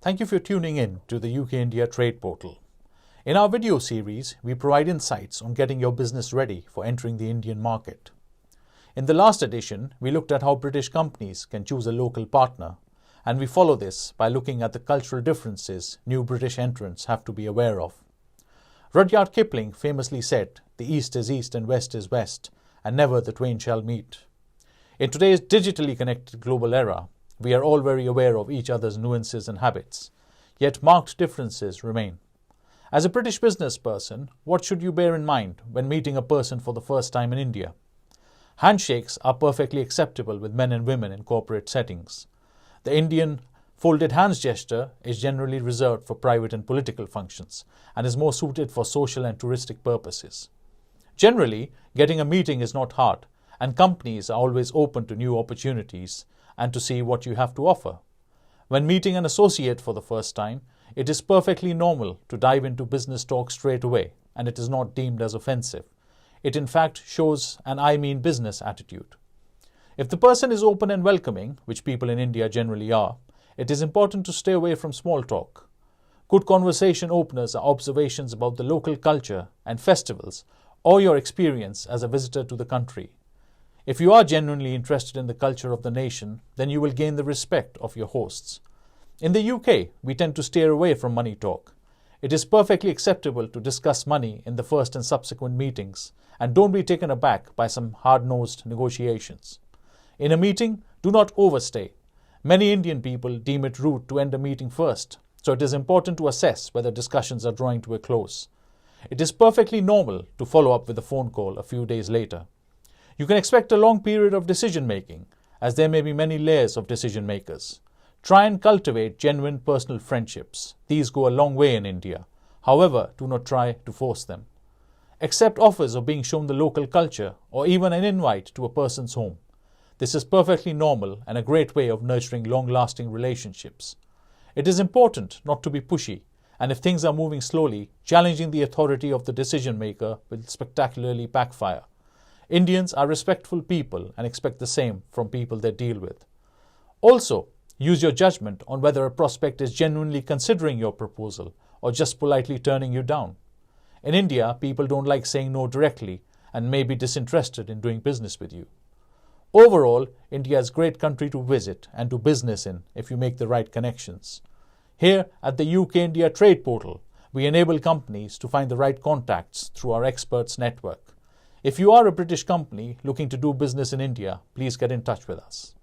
Thank you for tuning in to the UK-India Trade Portal. In our video series, we provide insights on getting your business ready for entering the Indian market. In the last edition, we looked at how British companies can choose a local partner, and we follow this by looking at the cultural differences new British entrants have to be aware of. Rudyard Kipling famously said, "The East is East and West is West, and never the twain shall meet." In today's digitally connected global era, we are all very aware of each other's nuances and habits, yet marked differences remain. As a British business person, what should you bear in mind when meeting a person for the first time in India? Handshakes are perfectly acceptable with men and women in corporate settings. The Indian folded hands gesture is generally reserved for private and political functions and is more suited for social and touristic purposes. Generally, getting a meeting is not hard, and companies are always open to new opportunities and to see what you have to offer. When meeting an associate for the first time, it is perfectly normal to dive into business talk straight away, and it is not deemed as offensive. It in fact shows an I mean business attitude. If the person is open and welcoming, which people in India generally are, it is important to stay away from small talk. Good conversation openers are observations about the local culture and festivals or your experience as a visitor to the country. If you are genuinely interested in the culture of the nation, then you will gain the respect of your hosts. In the UK, we tend to steer away from money talk. It is perfectly acceptable to discuss money in the first and subsequent meetings, and don't be taken aback by some hard-nosed negotiations. In a meeting, do not overstay. Many Indian people deem it rude to end a meeting first, so it is important to assess whether discussions are drawing to a close. It is perfectly normal to follow up with a phone call a few days later. You can expect a long period of decision-making, as there may be many layers of decision-makers. Try and cultivate genuine personal friendships. These go a long way in India. However, do not try to force them. Accept offers of being shown the local culture or even an invite to a person's home. This is perfectly normal and a great way of nurturing long-lasting relationships. It is important not to be pushy, and if things are moving slowly, challenging the authority of the decision-maker will spectacularly backfire. Indians are respectful people and expect the same from people they deal with. Also, use your judgment on whether a prospect is genuinely considering your proposal or just politely turning you down. In India, people don't like saying no directly and may be disinterested in doing business with you. Overall, India is a great country to visit and do business in if you make the right connections. Here at the UK-India Trade Portal, we enable companies to find the right contacts through our experts network. If you are a British company looking to do business in India, please get in touch with us.